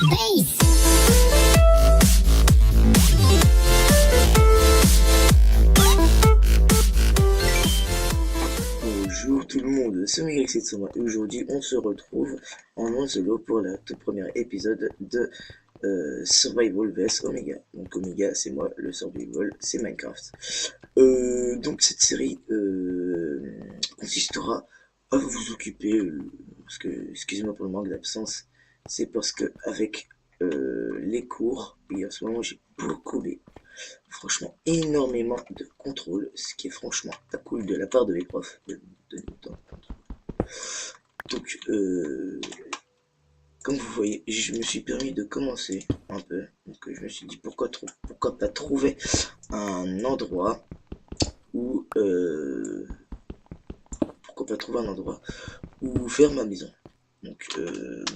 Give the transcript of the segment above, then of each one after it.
Bonjour tout le monde, c'est Miguel700 et aujourd'hui on se retrouve en solo pour la toute première épisode de Survival vs Omega. Donc Omega c'est moi, le Survival c'est Minecraft. Donc cette série consistera à vous occuper, parce que, excusez-moi pour le manque d'absence, c'est parce que avec les cours, et en ce moment j'ai beaucoup franchement énormément de contrôle, ce qui est franchement pas cool de la part de mes profs. Donc, comme vous voyez, je me suis permis de commencer un peu. Donc, je me suis dit pourquoi pas trouver un endroit où faire ma maison. Donc,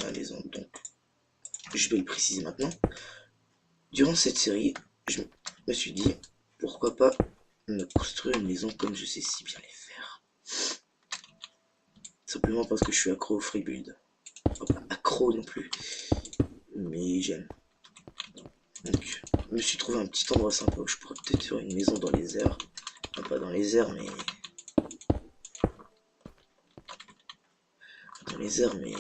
ma maison. Donc, je vais le préciser maintenant. Durant cette série, je me suis dit pourquoi pas me construire une maison comme je sais si bien les faire. Simplement parce que je suis accro au free build. Enfin, pas accro non plus, mais j'aime. Donc, je me suis trouvé un petit endroit sympa où je pourrais peut-être faire une maison dans les airs. Enfin, pas dans les airs, mais... Dans les airs, mais...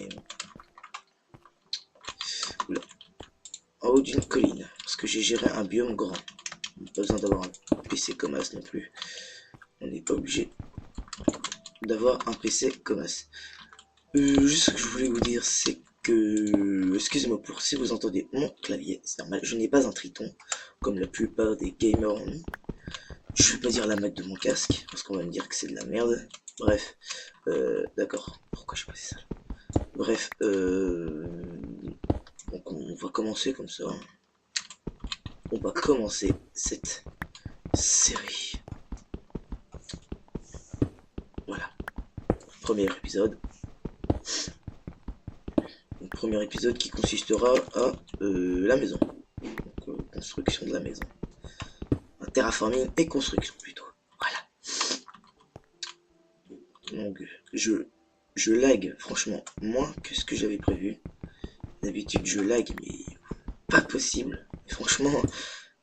Oula. En haut d'une colline, parce que j'ai géré un biome grand. Pas besoin d'avoir un PC comme As non plus. On n'est pas obligé d'avoir un PC comme As. Juste ce que je voulais vous dire, c'est que... Excusez-moi pour si vous entendez mon clavier, c'est normal. Je n'ai pas un triton, comme la plupart des gamers en ont. Je vais pas dire la marque de mon casque, parce qu'on va me dire que c'est de la merde. Bref, d'accord. Pourquoi je passé ça? Bref, donc on va commencer comme ça. On va commencer cette série. Voilà. Premier épisode. Donc, premier épisode qui consistera à la maison. Donc, construction de la maison. Terraforming et construction plutôt. Voilà. Donc je lag franchement moins que ce que j'avais prévu. D'habitude je lag mais pas possible. Et franchement,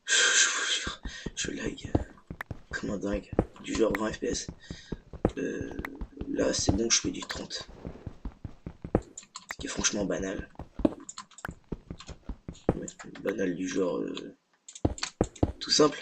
je vous jure, je lag comme un dingue. Du genre 20 fps. Là c'est bon, je fais du 30. Ce qui est franchement banal. Banal du genre tout simple.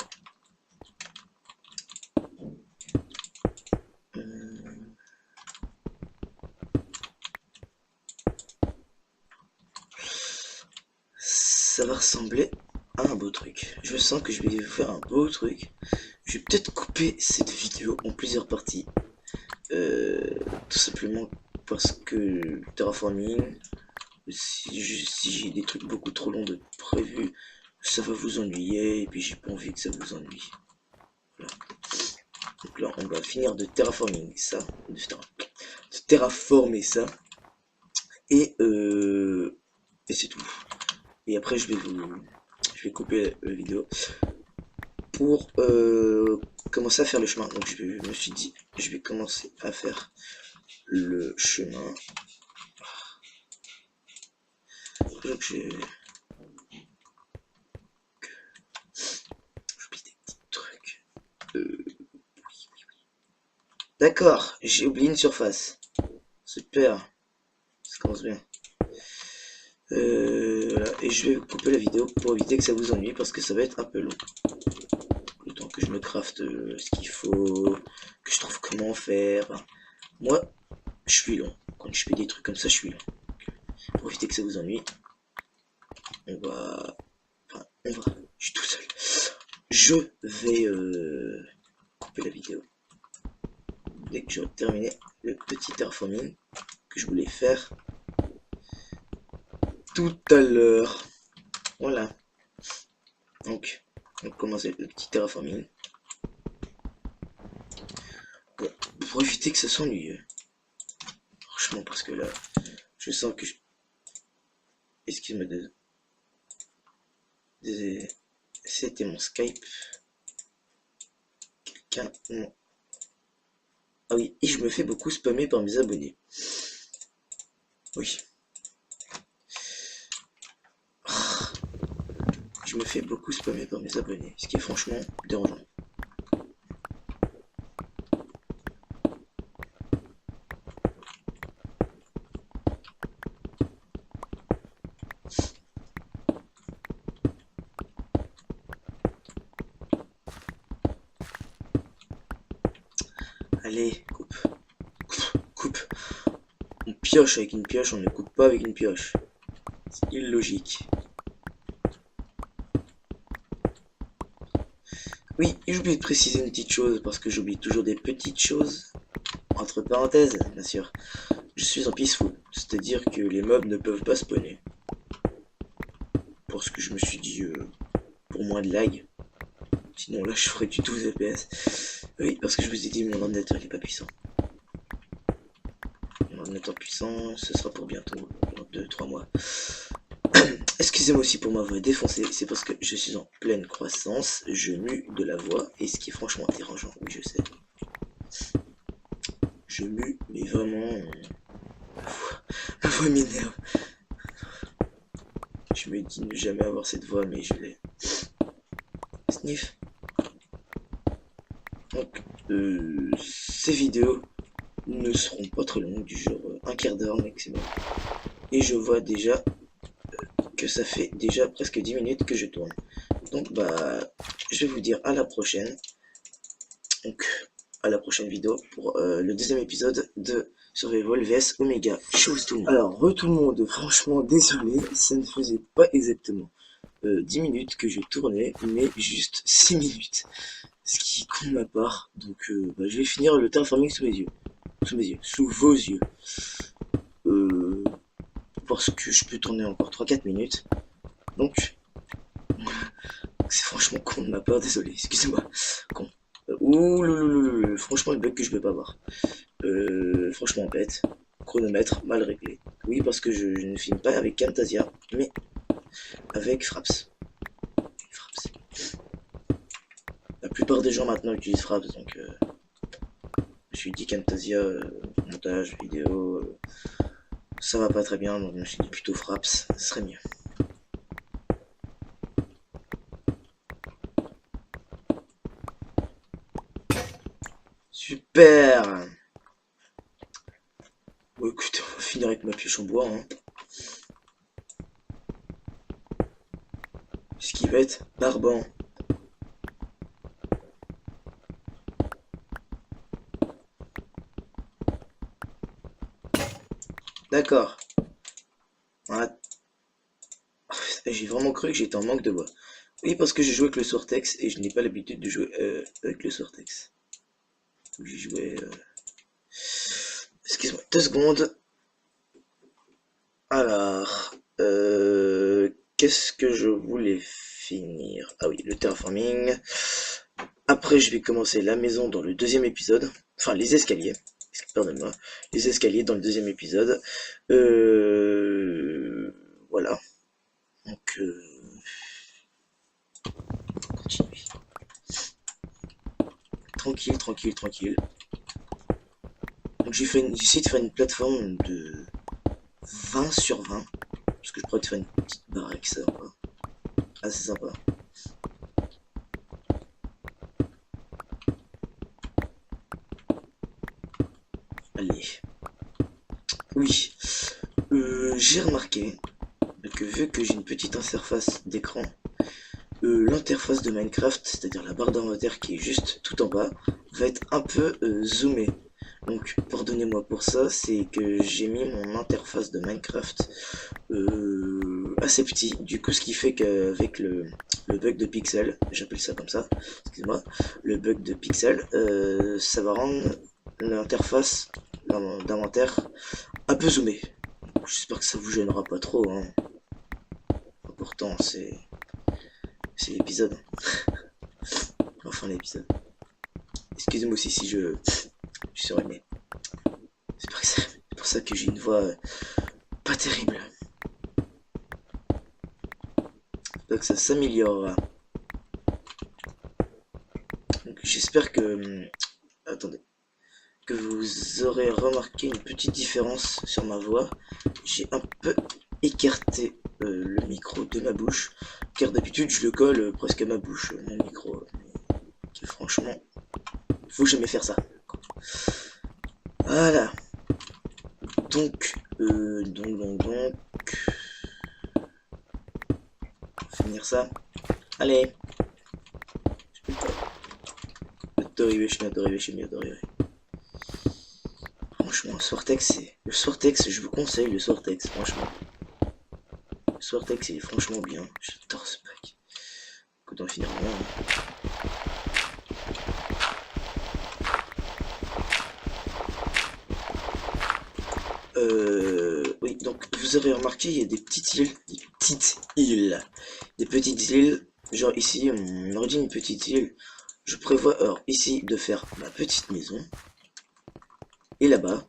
Ça va ressembler à un beau truc. Je sens que je vais vous faire un beau truc. Je vais peut-être couper cette vidéo en plusieurs parties. Tout simplement parce que terraforming, si j'ai des trucs beaucoup trop longs de prévu, ça va vous ennuyer et puis j'ai pas envie que ça vous ennuie. Voilà. Donc là on va finir de terraforming ça, de terraformer ça et c'est tout. Et après je vais couper la vidéo pour commencer à faire le chemin. Donc je me suis dit je vais commencer à faire le chemin. Donc j'oublie des petits trucs. Oui. D'accord, j'ai oublié une surface. Super, ça commence bien. Voilà. Et je vais couper la vidéo pour éviter que ça vous ennuie parce que ça va être un peu long. Le temps que je me crafte ce qu'il faut, que je trouve comment faire. Moi, je suis long. Quand je fais des trucs comme ça, je suis long. Pour éviter que ça vous ennuie, on va... Je suis tout seul. Je vais couper la vidéo. Dès que j'aurai terminé le petit terraforming que je voulais faire tout à l'heure. Voilà. Donc, on va commencer le petit terraforming. Bon, pour éviter que ça s'ennuie. Franchement, parce que là, je sens que excuse-moi, c'était mon Skype. Quelqu'un... Ah oui, et je me fais beaucoup spammer par mes abonnés. Oui. je me fais beaucoup spammer par mes abonnés, ce qui est franchement dérangeant. Allez, coupe. Coupe. On pioche avec une pioche, on ne coupe pas avec une pioche. C'est illogique. Oui, j'ai oublié de préciser une petite chose, parce que j'oublie toujours des petites choses. Entre parenthèses, bien sûr. Je suis en peaceful, c'est-à-dire que les mobs ne peuvent pas spawner. Parce que je me suis dit, pour moins de lag. Sinon là je ferais du 12 FPS. Oui, parce que je vous ai dit, mon ordinateur il est pas puissant. Mon ordinateur puissant, ce sera pour bientôt, dans 2-3 mois. Excusez-moi aussi pour ma voix défoncée, c'est parce que je suis en pleine croissance, je mue de la voix, et ce qui est franchement dérangeant, oui je sais. Je mue, mais vraiment... ma voix m'énerve. Je me dis ne jamais avoir cette voix, mais je l'ai. Sniff. Donc, ces vidéos ne seront pas trop longues, du genre un quart d'heure maximum. Et je vois déjà que ça fait déjà presque 10 minutes que je tourne. Donc bah, je vais vous dire à la prochaine. Donc, à la prochaine vidéo pour le deuxième épisode de Survival vs Omega. Chose tout le monde. Alors, tout le monde, franchement désolé, ça ne faisait pas exactement 10 minutes que je tournais, mais juste 6 minutes. Ce qui est con de ma part. Donc bah, je vais finir le terraforming sous mes yeux. Sous vos yeux. Parce que je peux tourner encore 3-4 minutes. Donc, c'est franchement con de ma part, désolé, excusez-moi. Con. Ouh, franchement, le bug que je peux pas voir. Franchement, bête. Chronomètre, mal réglé. Oui, parce que je ne filme pas avec Camtasia, mais avec Fraps. La plupart des gens maintenant utilisent Fraps, donc je me suis dit Camtasia, montage, vidéo, ça va pas très bien, donc je me suis dit plutôt Fraps, ce serait mieux. Super. Bon écoute, on va finir avec ma pioche en bois, hein. Ce qui va être barbant. D'accord. Voilà. J'ai vraiment cru que j'étais en manque de bois. Oui, parce que j'ai joué avec le Sortex et je n'ai pas l'habitude de jouer avec le Sortex. J'ai joué... Excuse-moi, 2 secondes. Alors... Qu'est-ce que je voulais finir? Ah oui, le terraforming. Après, je vais commencer la maison dans le deuxième épisode. Enfin, les escaliers. Pardonnez-moi. Les escaliers dans le deuxième épisode. Voilà. Donc, continuer. Tranquille, tranquille, tranquille. Donc, j'ai essayé de faire une plateforme de 20 sur 20. Parce que je pourrais te faire une petite baraque sympa. Assez sympa. Allez. Oui. J'ai remarqué que vu que j'ai une petite interface d'écran, l'interface de Minecraft, c'est-à-dire la barre d'inventaire qui est juste tout en bas, va être un peu zoomée. Donc pardonnez-moi pour ça, c'est que j'ai mis mon interface de Minecraft assez petit. Du coup, ce qui fait qu'avec le bug de pixel, j'appelle ça comme ça, excusez-moi, le bug de pixel, ça va rendre l'interface d'inventaire un peu zoomée. J'espère que ça vous gênera pas trop, hein. Pourtant, c'est l'épisode. Enfin, l'épisode. Excusez-moi aussi si je suis mais c'est pour ça que j'ai une voix pas terrible. J'espère que ça s'améliorera. J'espère que... attendez. Que vous aurez remarqué une petite différence sur ma voix. J'ai un peu écarté le micro de ma bouche car d'habitude je le colle presque à ma bouche, mon micro. Mais, franchement, faut jamais faire ça. Voilà. Donc, finir ça. Allez. Je suis mieux d'arriver. Franchement, le Swartex, je vous conseille le Swartex, franchement. Le Swartex, il est franchement bien. J'adore ce pack. Écoute, on finira bien. Oui, donc vous avez remarqué, il y a des petites îles, des petites îles, genre ici, on aurait dit une petite île. Je prévois alors ici de faire ma petite maison, et là-bas,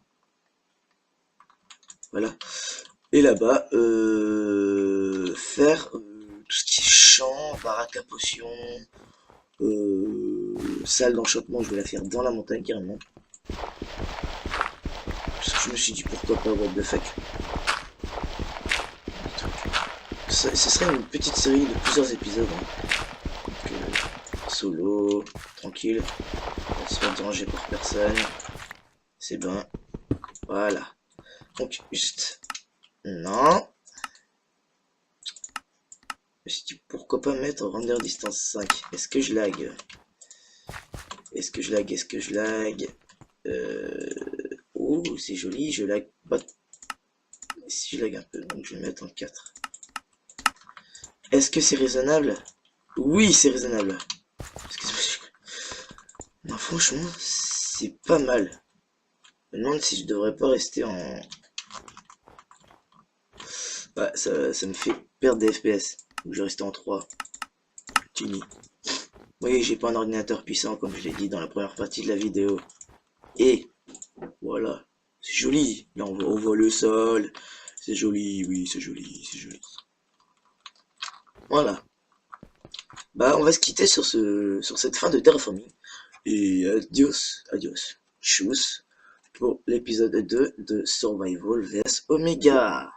voilà, et là-bas, faire tout ce qui est champ, baraque à potions, salle d'enchantement, je vais la faire dans la montagne carrément. Parce que je me suis dit pourquoi pas, what the fuck. Ce serait une petite série de plusieurs épisodes. Hein. Donc, solo, tranquille, pas se faire déranger par personne. C'est bien. Voilà. Donc juste. Non. Je me suis dit pourquoi pas mettre render distance 5. Est-ce que je lag? Est-ce que je lag? Oh, c'est joli, je lag pas. Si je lag un peu, donc je vais mettre en 4. Est-ce que c'est raisonnable? Oui, c'est raisonnable. Non, franchement, c'est pas mal. Je me demande si je devrais pas rester en... Bah, ça me fait perdre des FPS. Donc je vais rester en 3. Tuni. Oui, j'ai pas un ordinateur puissant, comme je l'ai dit dans la première partie de la vidéo. Et voilà. C'est joli. Là, on voit le sol. C'est joli, oui, c'est joli, c'est joli. Voilà. Bah, on va se quitter sur cette fin de terraforming. Et adios, tchuss, pour l'épisode 2 de Survival vs Omega.